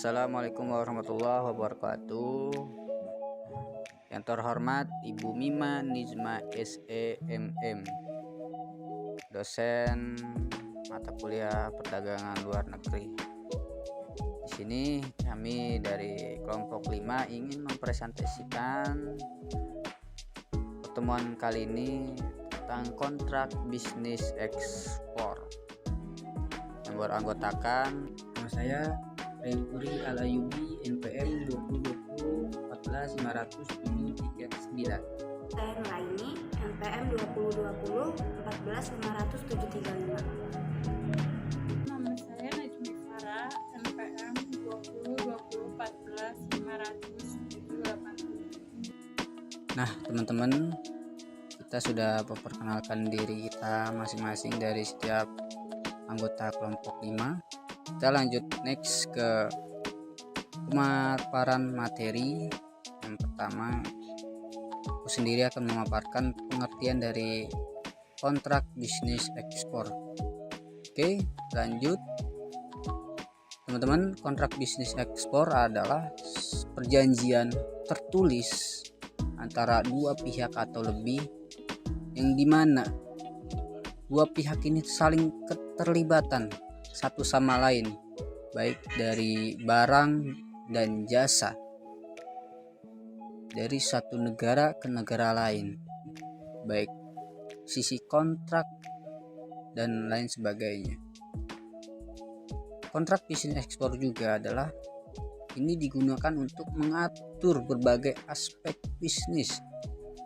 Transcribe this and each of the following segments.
Assalamualaikum warahmatullahi wabarakatuh. Yang terhormat Ibu Mima Nizma SEMM, dosen mata kuliah perdagangan luar negeri. Di sini kami dari kelompok 5 ingin mempresentasikan pertemuan kali ini tentang kontrak bisnis ekspor yang beranggotakan nama saya Reuri Alayubi NPM 2020 14 500 739. Saya Nuraini NPM 2020 14 500 735. Nama saya Najmi Farah NPM 2020 14 500 787. Nah teman-teman, kita sudah memperkenalkan diri kita masing-masing dari setiap anggota kelompok 5. Kita lanjut next ke pemaparan materi. Yang pertama, aku sendiri akan memaparkan pengertian dari kontrak bisnis ekspor. Oke, lanjut teman-teman. Kontrak bisnis ekspor adalah perjanjian tertulis antara dua pihak atau lebih, yang dimana dua pihak ini saling keterlibatan satu sama lain, baik dari barang dan jasa dari satu negara ke negara lain, baik sisi kontrak dan lain sebagainya. Kontrak bisnis ekspor juga adalah ini digunakan untuk mengatur berbagai aspek bisnis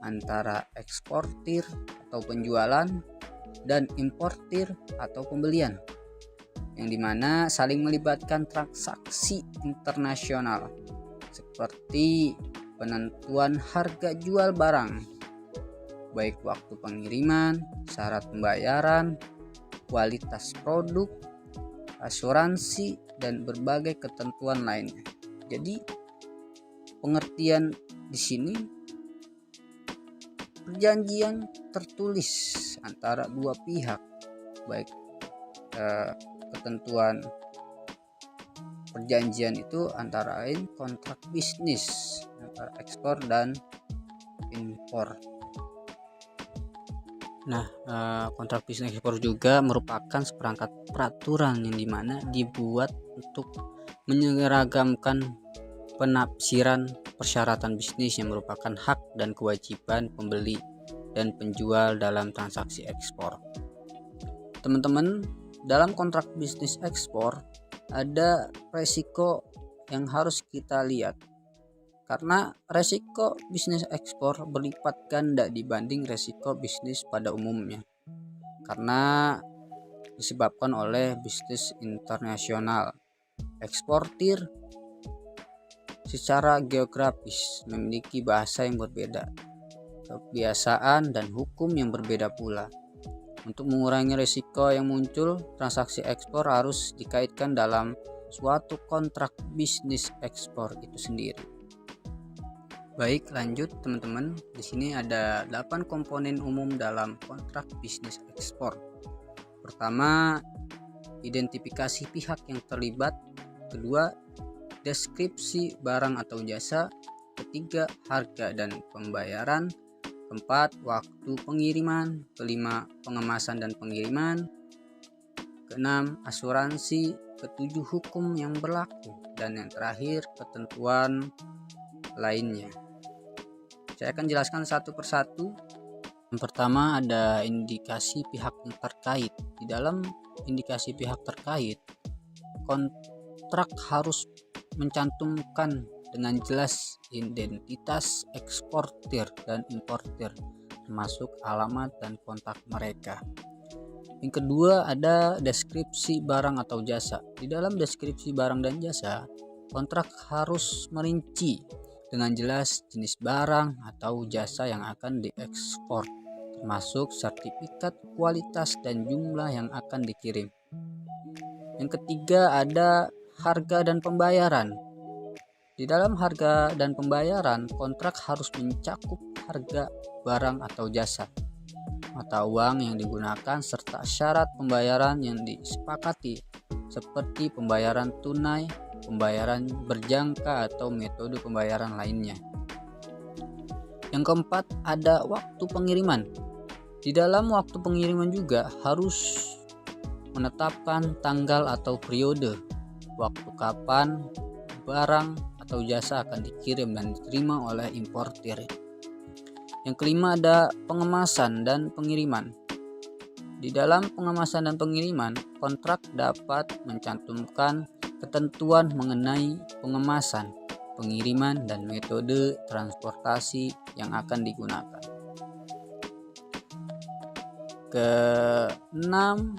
antara eksportir atau penjualan dan importir atau pembelian, yang dimana saling melibatkan transaksi internasional seperti penentuan harga jual barang, baik waktu pengiriman, syarat pembayaran, kualitas produk, asuransi, dan berbagai ketentuan lainnya. Jadi pengertian di sini perjanjian tertulis antara dua pihak, baik ketentuan perjanjian itu antara lain kontrak bisnis antara ekspor dan impor. Nah, kontrak bisnis ekspor juga merupakan seperangkat peraturan yang dimana dibuat untuk menyeragamkan penafsiran persyaratan bisnis yang merupakan hak dan kewajiban pembeli dan penjual dalam transaksi ekspor. Teman-teman, dalam kontrak bisnis ekspor ada resiko yang harus kita lihat, karena resiko bisnis ekspor berlipat ganda dibanding resiko bisnis pada umumnya, karena disebabkan oleh bisnis internasional. Eksportir secara geografis memiliki bahasa yang berbeda, kebiasaan dan hukum yang berbeda pula. Untuk mengurangi risiko yang muncul, transaksi ekspor harus dikaitkan dalam suatu kontrak bisnis ekspor itu sendiri. Baik, lanjut teman-teman. Di sini ada 8 komponen umum dalam kontrak bisnis ekspor. Pertama, identifikasi pihak yang terlibat. Kedua, deskripsi barang atau jasa. Ketiga, harga dan pembayaran. Keempat, waktu pengiriman. Kelima, pengemasan dan pengiriman. Keenam, asuransi. Ketujuh, hukum yang berlaku. Dan yang terakhir, ketentuan lainnya. Saya akan jelaskan satu persatu. Yang pertama ada indikasi pihak yang terkait. Di dalam indikasi pihak terkait, kontrak harus mencantumkan dengan jelas identitas eksportir dan importir, termasuk alamat dan kontak mereka. Yang kedua ada deskripsi barang atau jasa. Di dalam deskripsi barang dan jasa, kontrak harus merinci dengan jelas jenis barang atau jasa yang akan diekspor, termasuk sertifikat kualitas dan jumlah yang akan dikirim. Yang ketiga ada harga dan pembayaran. Di dalam harga dan pembayaran, kontrak harus mencakup harga barang atau jasa, mata uang yang digunakan, serta syarat pembayaran yang disepakati, seperti pembayaran tunai, pembayaran berjangka atau metode pembayaran lainnya. Yang keempat, ada waktu pengiriman. Di dalam waktu pengiriman juga harus menetapkan tanggal atau periode waktu kapan barang atau jasa akan dikirim dan diterima oleh importir. Yang kelima, ada pengemasan dan pengiriman. Di dalam pengemasan dan pengiriman, kontrak dapat mencantumkan ketentuan mengenai pengemasan, pengiriman, dan metode transportasi yang akan digunakan. Keenam,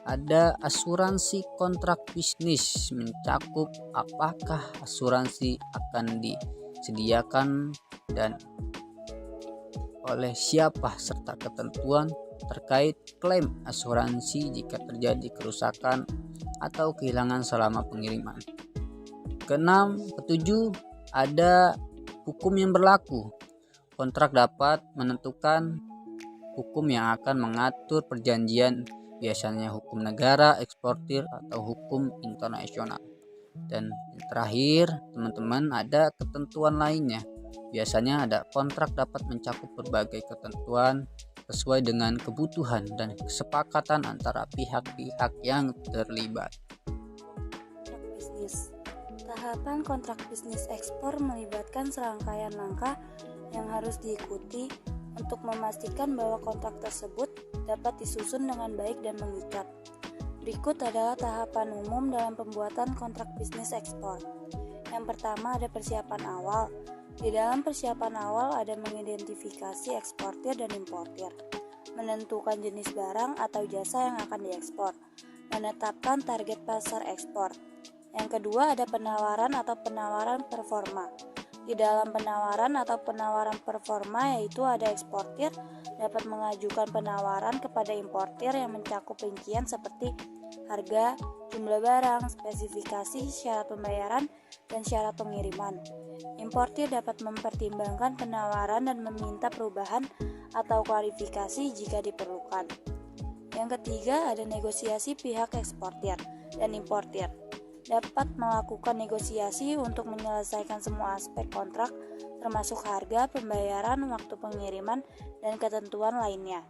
ada asuransi kontrak bisnis, mencakup apakah asuransi akan disediakan dan oleh siapa serta ketentuan terkait klaim asuransi jika terjadi kerusakan atau kehilangan selama pengiriman. Ketujuh, ada hukum yang berlaku. Kontrak dapat menentukan hukum yang akan mengatur perjanjian, biasanya hukum negara, eksportir, atau hukum internasional. Dan yang terakhir, teman-teman, ada ketentuan lainnya. Biasanya ada kontrak dapat mencakup berbagai ketentuan sesuai dengan kebutuhan dan kesepakatan antara pihak-pihak yang terlibat. Kontrak bisnis. Tahapan kontrak bisnis ekspor melibatkan serangkaian langkah yang harus diikuti untuk memastikan bahwa kontrak tersebut dapat disusun dengan baik dan mengikat. Berikut adalah tahapan umum dalam pembuatan kontrak bisnis ekspor. Yang pertama, ada persiapan awal. Di dalam persiapan awal ada mengidentifikasi eksportir dan importir, menentukan jenis barang atau jasa yang akan diekspor, menetapkan target pasar ekspor. Yang kedua, ada penawaran atau penawaran performa. Di dalam penawaran atau penawaran performa, yaitu ada eksportir dapat mengajukan penawaran kepada importir yang mencakup rincian seperti harga, jumlah barang, spesifikasi, syarat pembayaran, dan syarat pengiriman. Importir dapat mempertimbangkan penawaran dan meminta perubahan atau klarifikasi jika diperlukan. Yang ketiga, ada negosiasi pihak eksportir dan importir. Dapat melakukan negosiasi untuk menyelesaikan semua aspek kontrak, termasuk harga, pembayaran, waktu pengiriman, dan ketentuan lainnya.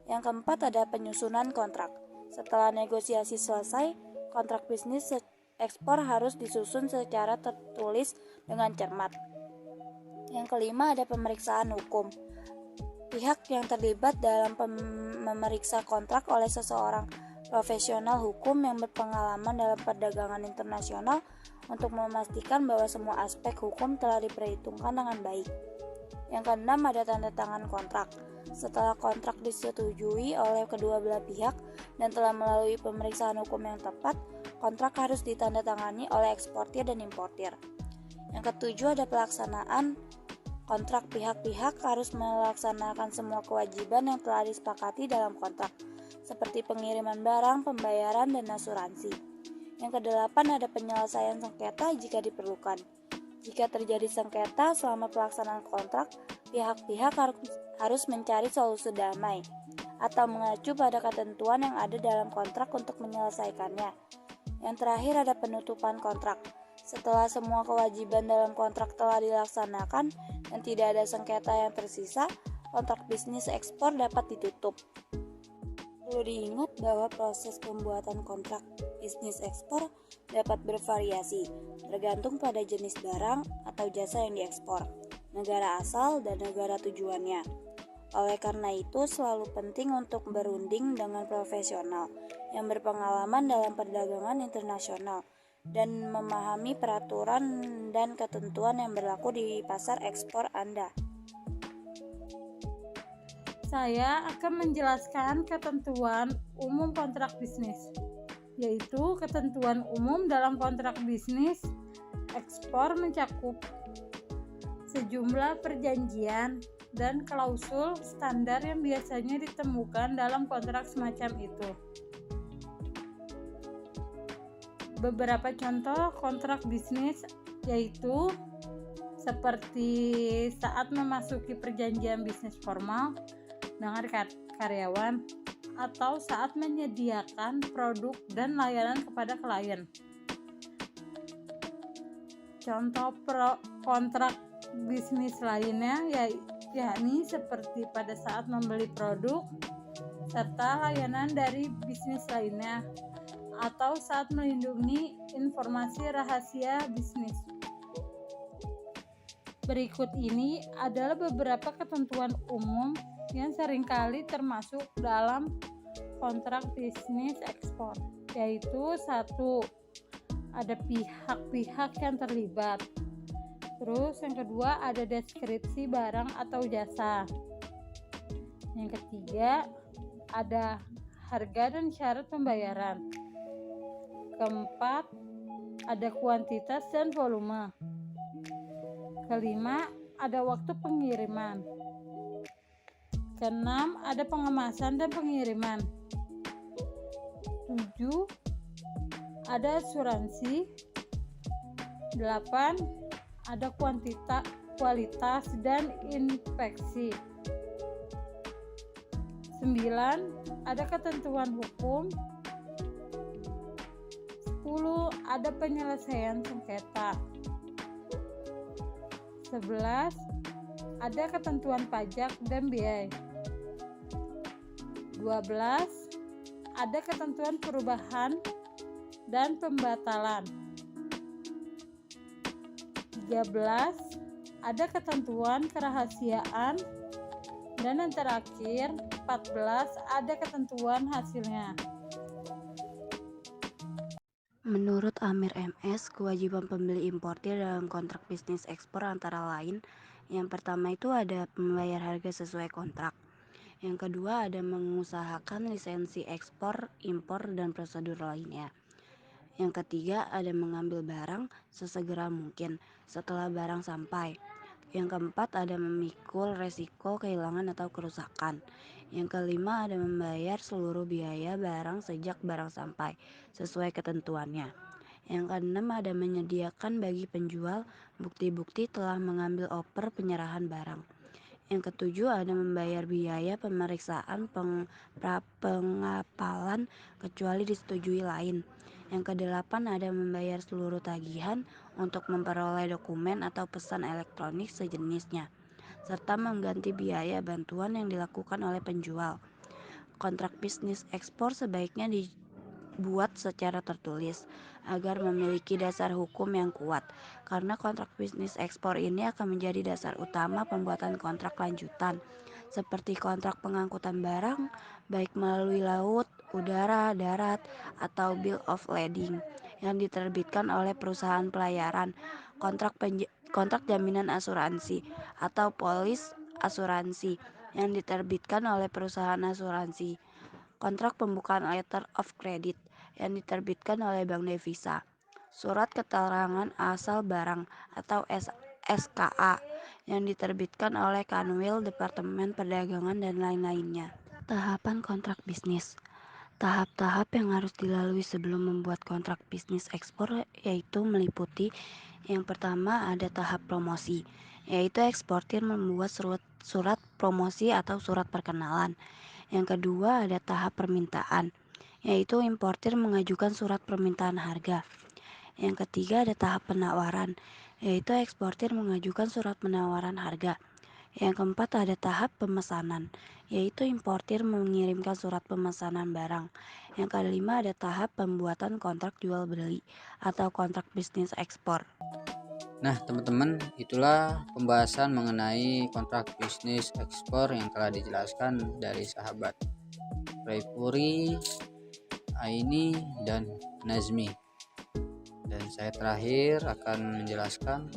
Yang keempat, ada penyusunan kontrak. Setelah negosiasi selesai, kontrak bisnis ekspor harus disusun secara tertulis dengan cermat. Yang kelima, ada pemeriksaan hukum. Pihak yang terlibat dalam memeriksa kontrak oleh seseorang profesional hukum yang berpengalaman dalam perdagangan internasional untuk memastikan bahwa semua aspek hukum telah diperhitungkan dengan baik. Yang keenam, ada tanda tangan kontrak. Setelah kontrak disetujui oleh kedua belah pihak dan telah melalui pemeriksaan hukum yang tepat, kontrak harus ditandatangani oleh eksportir dan importir. Yang ketujuh, ada pelaksanaan kontrak. Pihak-pihak harus melaksanakan semua kewajiban yang telah disepakati dalam kontrak, seperti pengiriman barang, pembayaran, dan asuransi. Yang kedelapan, ada penyelesaian sengketa jika diperlukan. Jika terjadi sengketa selama pelaksanaan kontrak, pihak-pihak harus mencari solusi damai atau mengacu pada ketentuan yang ada dalam kontrak untuk menyelesaikannya. Yang terakhir, ada penutupan kontrak. Setelah semua kewajiban dalam kontrak telah dilaksanakan dan tidak ada sengketa yang tersisa, kontrak bisnis ekspor dapat ditutup. Perlu diingat bahwa proses pembuatan kontrak bisnis ekspor dapat bervariasi, tergantung pada jenis barang atau jasa yang diekspor, negara asal, dan negara tujuannya. Oleh karena itu, selalu penting untuk berunding dengan profesional yang berpengalaman dalam perdagangan internasional dan memahami peraturan dan ketentuan yang berlaku di pasar ekspor Anda. Saya akan menjelaskan ketentuan umum kontrak bisnis, yaitu ketentuan umum dalam kontrak bisnis ekspor mencakup sejumlah perjanjian dan klausul standar yang biasanya ditemukan dalam kontrak semacam itu. Beberapa contoh kontrak bisnis yaitu seperti saat memasuki perjanjian bisnis formal dengan karyawan atau saat menyediakan produk dan layanan kepada klien. Contoh kontrak bisnis lainnya yakni seperti pada saat membeli produk serta layanan dari bisnis lainnya atau saat melindungi informasi rahasia bisnis. Berikut ini adalah beberapa ketentuan umum yang seringkali termasuk dalam kontrak bisnis ekspor, yaitu 1. Ada pihak-pihak yang terlibat. Terus yang kedua ada deskripsi barang atau jasa. Yang ketiga ada harga dan syarat pembayaran. Keempat ada kuantitas dan volume. Kelima ada waktu pengiriman. Keenam ada pengemasan dan pengiriman. 7 ada asuransi. 8 ada kualitas dan inspeksi. 9 ada ketentuan hukum. 10 ada penyelesaian sengketa. 11 ada ketentuan pajak dan biaya. 12 ada ketentuan perubahan dan pembatalan. 13 ada ketentuan kerahasiaan. Dan yang terakhir 14 ada ketentuan hasilnya. Menurut Amir MS, kewajiban pembeli importir dalam kontrak bisnis ekspor antara lain, yang pertama itu ada membayar harga sesuai kontrak. Yang kedua ada mengusahakan lisensi ekspor, impor, dan prosedur lainnya. Yang ketiga ada mengambil barang sesegera mungkin setelah barang sampai. Yang keempat ada memikul resiko kehilangan atau kerusakan. Yang kelima ada membayar seluruh biaya barang sejak barang sampai sesuai ketentuannya. Yang keenam ada menyediakan bagi penjual bukti-bukti telah mengambil oper penyerahan barang. Yang ketujuh ada membayar biaya pemeriksaan pengapalan kecuali disetujui lain. Yang kedelapan ada membayar seluruh tagihan untuk memperoleh dokumen atau pesan elektronik sejenisnya, serta mengganti biaya bantuan yang dilakukan oleh penjual. Kontrak bisnis ekspor sebaiknya dibuat secara tertulis agar memiliki dasar hukum yang kuat, karena kontrak bisnis ekspor ini akan menjadi dasar utama pembuatan kontrak lanjutan, seperti kontrak pengangkutan barang, baik melalui laut, udara, darat, atau bill of lading yang diterbitkan oleh perusahaan pelayaran, kontrak jaminan asuransi atau polis asuransi yang diterbitkan oleh perusahaan asuransi, kontrak pembukaan letter of credit yang diterbitkan oleh Bank Devisa, surat keterangan asal barang atau SKA yang diterbitkan oleh Kanwil Departemen Perdagangan dan lain-lainnya. Tahapan kontrak bisnis. Tahap-tahap yang harus dilalui sebelum membuat kontrak bisnis ekspor yaitu meliputi: yang pertama ada tahap promosi, yaitu eksportir membuat surat promosi atau surat perkenalan. Yang kedua ada tahap permintaan, yaitu importir mengajukan surat permintaan harga. Yang ketiga ada tahap penawaran, yaitu eksportir mengajukan surat penawaran harga. Yang keempat ada tahap pemesanan, yaitu importir mengirimkan surat pemesanan barang. Yang kelima ada tahap pembuatan kontrak jual beli atau kontrak bisnis ekspor. Nah teman-teman, itulah pembahasan mengenai kontrak bisnis ekspor yang telah dijelaskan dari sahabat Raipuri, Aini, dan Nazmi. Dan saya terakhir akan menjelaskan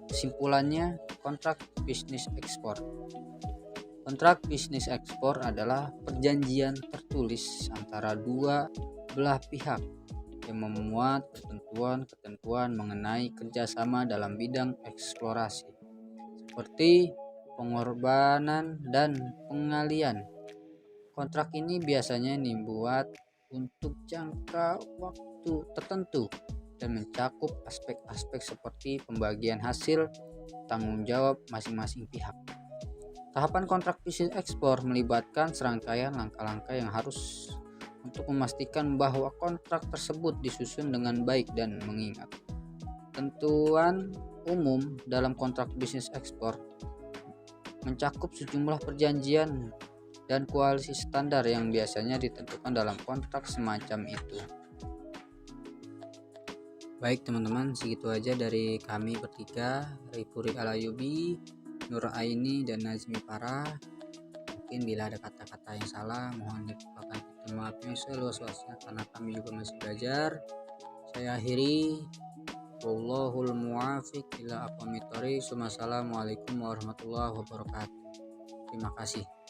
kesimpulannya kontrak bisnis ekspor. Kontrak bisnis ekspor adalah perjanjian tertulis antara dua belah pihak yang memuat ketentuan-ketentuan mengenai kerjasama dalam bidang eksplorasi, seperti pengorbanan dan pengalian. Kontrak ini biasanya dibuat untuk jangka waktu tertentu dan mencakup aspek-aspek seperti pembagian hasil tanggung jawab masing-masing pihak. Tahapan kontrak bisnis ekspor melibatkan serangkaian langkah-langkah yang harus untuk memastikan bahwa kontrak tersebut disusun dengan baik dan mengingat ketentuan umum dalam kontrak bisnis ekspor mencakup sejumlah perjanjian dan kualitas standar yang biasanya ditentukan dalam kontrak semacam itu. Baik teman-teman, segitu aja dari kami bertiga, Rifuri Alayubi, Nur Aini, dan Nazmi Farah. Mungkin bila ada kata-kata yang salah mohon dilupakan, kita maafnya seluas-luasnya karena kami juga masih belajar. Saya akhiri, wallahul muwaffiq ila aqwamit thoriq. Wassalamualaikum warahmatullahi wabarakatuh. Terima kasih.